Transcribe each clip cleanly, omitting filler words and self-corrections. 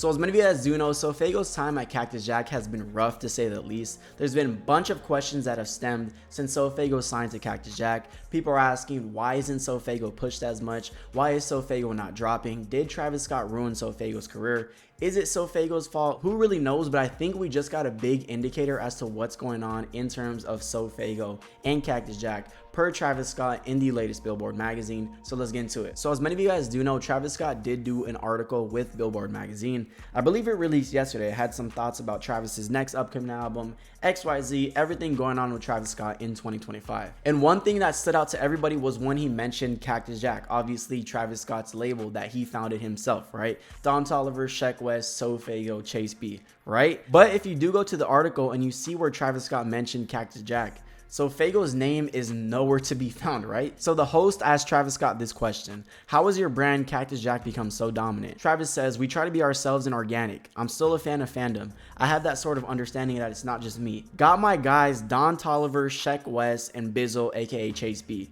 So as many of you guys do know, SoFaygo's time at Cactus Jack has been rough to say the least. There's been a bunch of questions that have stemmed since SoFaygo signed to Cactus Jack. People are asking, why isn't SoFaygo pushed as much? Why is SoFaygo not dropping? Did Travis Scott ruin SoFaygo's career? Is it SoFaygo's fault? Who really knows? But I think we just got a big indicator as to what's going on in terms of SoFaygo and Cactus Jack per Travis Scott in the latest Billboard magazine. So let's get into it. So as many of you guys do know, Travis Scott did do an article with Billboard magazine. I believe it released yesterday. It had some thoughts about Travis's next upcoming album, XYZ, everything going on with Travis Scott in 2025. And one thing that stood out to everybody was when he mentioned Cactus Jack, obviously Travis Scott's label that he founded himself, right? Don Toliver, Sheck West, SoFaygo, Chase B, right? But if you do go to the article and you see where Travis Scott mentioned Cactus Jack, SoFaygo's name is nowhere to be found, right? So the host asked Travis Scott this question: how has your brand Cactus Jack become so dominant? Travis says, we try to be ourselves and organic. I'm still a fan of fandom. I have that sort of understanding that it's not just me. Got my guys Don Toliver, Sheck West, and Bizzle, aka Chase B.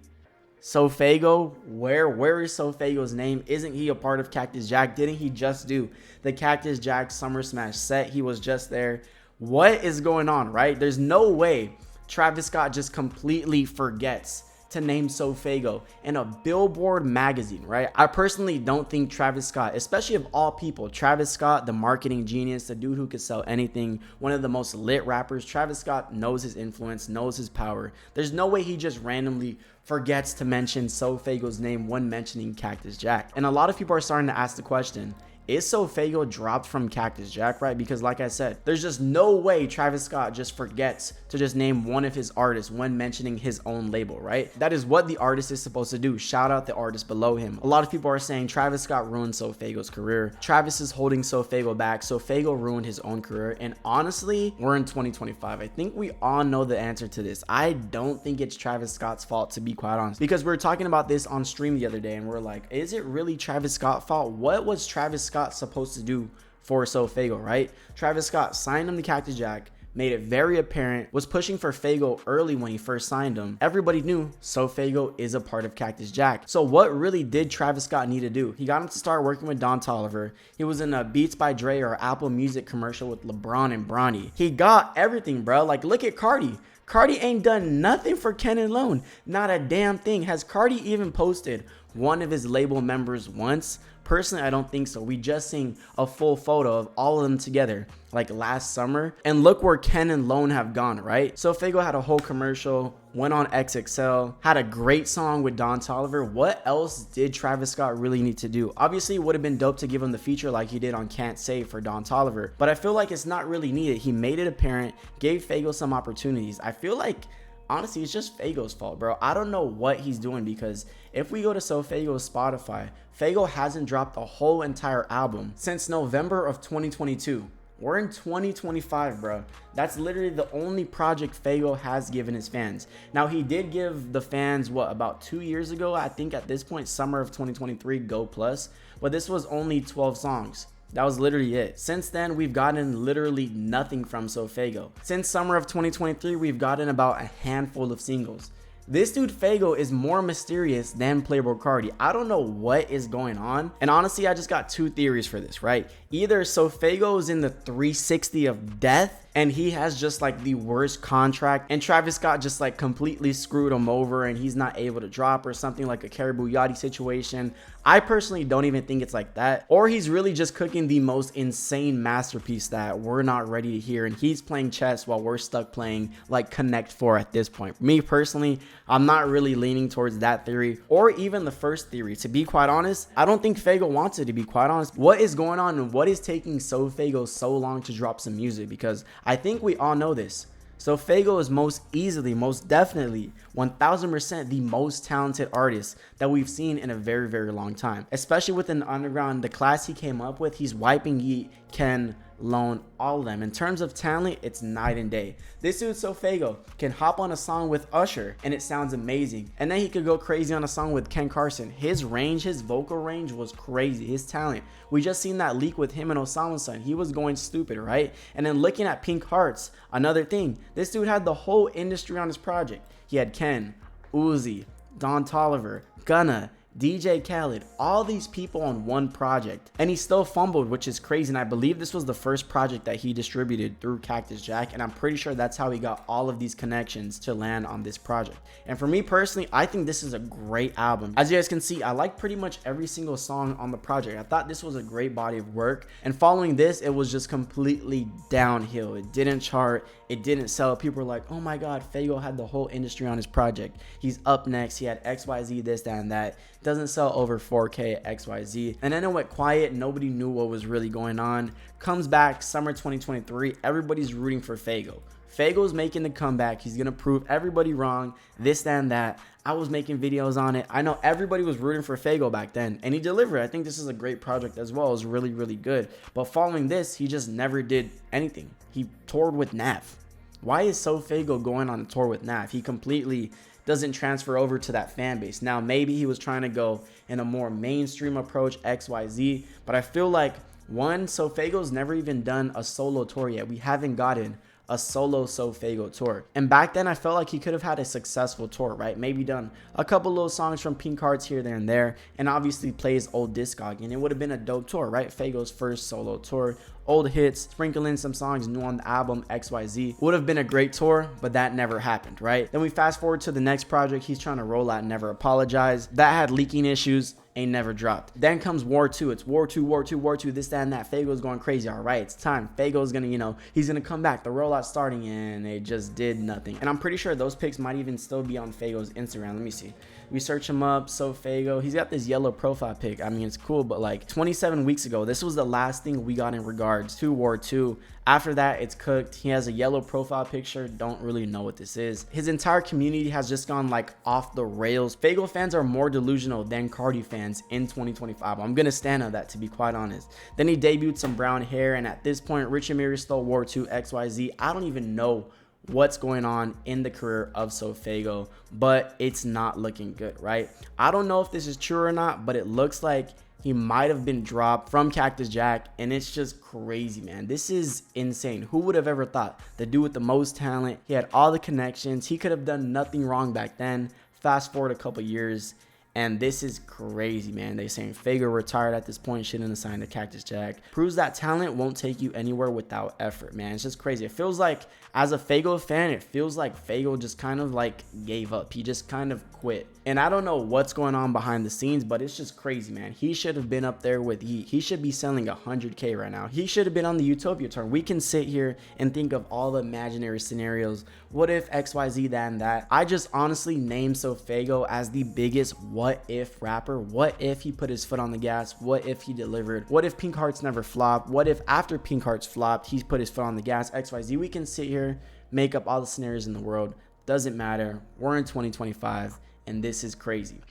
SoFaygo, where is SoFaygo's name? Isn't he a part of Cactus Jack? Didn't he just do the Cactus Jack Summer Smash set? He was just there. What is going on, right? There's no way Travis Scott just completely forgets to name SoFaygo in a Billboard magazine, right? I personally don't think Travis Scott, especially of all people, Travis Scott, the marketing genius, the dude who could sell anything, one of the most lit rappers, Travis Scott knows his influence, knows his power. There's no way he just randomly forgets to mention SoFaygo's name when mentioning Cactus Jack. And a lot of people are starting to ask the question, is SoFaygo dropped from Cactus Jack, right? Because like I said, there's just no way Travis Scott just forgets to just name one of his artists when mentioning his own label, right? That is what the artist is supposed to do. Shout out the artist below him. A lot of people are saying Travis Scott ruined SoFaygo's career. Travis is holding SoFaygo back. SoFaygo ruined his own career. And honestly, we're in 2025. I think we all know the answer to this. I don't think it's Travis Scott's fault, to be quite honest, because we were talking about this on stream the other day and we're like, is it really Travis Scott's fault? What was Travis Scott supposed to do for SoFaygo, right? Travis Scott signed him to Cactus Jack, made it very apparent, was pushing for Faygo early when he first signed him. Everybody knew SoFaygo is a part of Cactus Jack. So what really did Travis Scott need to do? He got him to start working with Don Toliver. He was in a Beats by Dre or Apple Music commercial with LeBron and Bronny. He got everything, bro. Like, look at Cardi. Cardi ain't done nothing for Ken and Lone. Not a damn thing. Has Cardi even posted one of his label members once? Personally, I don't think so. We just seen a full photo of all of them together like last summer. And look where Ken and Lone have gone, right? SoFaygo had a whole commercial, went on XXL, had a great song with Don Toliver. What else did Travis Scott really need to do? Obviously, it would have been dope to give him the feature like he did on Can't Say for Don Toliver, but I feel like it's not really needed. He made it apparent, gave Faygo some opportunities. I feel like honestly, it's just Faygo's fault, bro. I don't know what he's doing, because if we go to SoFaygo's Spotify, Faygo hasn't dropped a whole entire album since November of 2022. We're in 2025, bro. That's literally the only project Faygo has given his fans. Now, he did give the fans, what, about 2 years ago? I think at this point, summer of 2023, Go Plus. But this was only 12 songs. That was literally it. Since then, we've gotten literally nothing from SoFaygo. Since summer of 2023, we've gotten about a handful of singles. This dude Faygo is more mysterious than Playboi Carti. I don't know what is going on. And honestly, I just got two theories for this, right? Either SoFaygo is in the 360 of death and he has just like the worst contract and Travis Scott just like completely screwed him over and he's not able to drop, or something like a Caribou Yachty situation. I personally don't even think it's like that. Or he's really just cooking the most insane masterpiece that we're not ready to hear, and he's playing chess while we're stuck playing like Connect 4 at this point. Me personally, I'm not really leaning towards that theory or even the first theory. To be quite honest, I don't think Faygo wants it, to be quite honest. What is going on and what is taking SoFaygo so long to drop some music? Because I think we all know this. SoFaygo is most easily, most definitely, 1000% the most talented artist that we've seen in a very, very long time. Especially within the underground, the class he came up with, he's wiping Yeet, Ken, Lone, all of them. In terms of talent, it's night and day. This dude SoFaygo can hop on a song with Usher and it sounds amazing, and then he could go crazy on a song with Ken Carson. His range, his vocal range was crazy. His talent, we just seen that leak with him and Osama's son. He was going stupid, right? And then looking at Pink Hearts, another thing, this dude had the whole industry on his project. He had Ken, Uzi, Don Toliver, Gunna, DJ Khaled, all these people on one project, and he still fumbled, which is crazy. And I believe this was the first project that he distributed through Cactus Jack, and I'm pretty sure that's how he got all of these connections to land on this project. And for me personally, I think this is a great album. As you guys can see, I like pretty much every single song on the project. I thought this was a great body of work, and following this, it was just completely downhill. It didn't chart, it didn't sell. People were like, oh my god, Faygo had the whole industry on his project, he's up next, he had XYZ, this, that, and that. Doesn't sell over 4K XYZ. And then it went quiet, nobody knew what was really going on. Comes back summer 2023, everybody's rooting for Faygo. Faygo's making the comeback, he's gonna prove everybody wrong, this, that, and that. I was making videos on it. I know everybody was rooting for Faygo back then, and he delivered. I think this is a great project as well. It was really, really good. But following this, he just never did anything. He toured with Nav. Why is SoFaygo going on a tour with Nav? He completely doesn't transfer over to that fan base. Now, maybe he was trying to go in a more mainstream approach, XYZ, but I feel like, one, SoFaygo's never even done a solo tour yet. We haven't gotten a solo SoFaygo tour. And back then, I felt like he could have had a successful tour, right? Maybe done a couple little songs from Pink Hearts here, there, and there, and obviously plays old discog, and it would have been a dope tour, right? Faygo's first solo tour. Old hits, sprinkle in some songs new on the album, XYZ. Would have been a great tour, but that never happened, right? Then we fast forward to the next project he's trying to roll out, Never Apologize. That had leaking issues, ain't never dropped. Then comes War 2. It's War 2, War 2, War 2, this, that, and that. Faygo's going crazy. All right, it's time. Faygo's gonna, he's gonna come back. The rollout's starting, and they just did nothing. And I'm pretty sure those pics might even still be on Faygo's Instagram. Let me see. We search him up, SoFaygo. He's got this yellow profile pic. I mean, it's cool, but like 27 weeks ago, this was the last thing we got in regards to War 2. After that, it's cooked. He has a yellow profile picture. Don't really know what this is. His entire community has just gone like off the rails. Faygo fans are more delusional than Cardi fans in 2025. I'm gonna stand on that, to be quite honest. Then he debuted some brown hair, and at this point, Rich Amiri stole War 2, XYZ. I don't even know what's going on in the career of SoFaygo, but it's not looking good, right? I don't know if this is true or not, but it looks like he might have been dropped from Cactus Jack, and it's just crazy, man. This is insane. Who would have ever thought? The dude with the most talent, he had all the connections, he could have done nothing wrong back then. Fast forward a couple years, and this is crazy, man. They saying Faygo retired at this point, shouldn't have signed to Cactus Jack. Proves that talent won't take you anywhere without effort, man. It's just crazy. It feels like, as a Faygo fan, it feels like Faygo just kind of like gave up. He just kind of quit. And I don't know what's going on behind the scenes, but it's just crazy, man. He should have been up there with Yeet. He should be selling 100K right now. He should have been on the Utopia tour. We can sit here and think of all the imaginary scenarios. What if XYZ, that, and that? I just honestly named SoFaygo as the biggest what if rapper. What if he put his foot on the gas? What if he delivered? What if Pink Hearts never flopped? What if after Pink Hearts flopped, he put his foot on the gas? XYZ. We can sit here, make up all the scenarios in the world. Doesn't matter. We're in 2025, and this is crazy.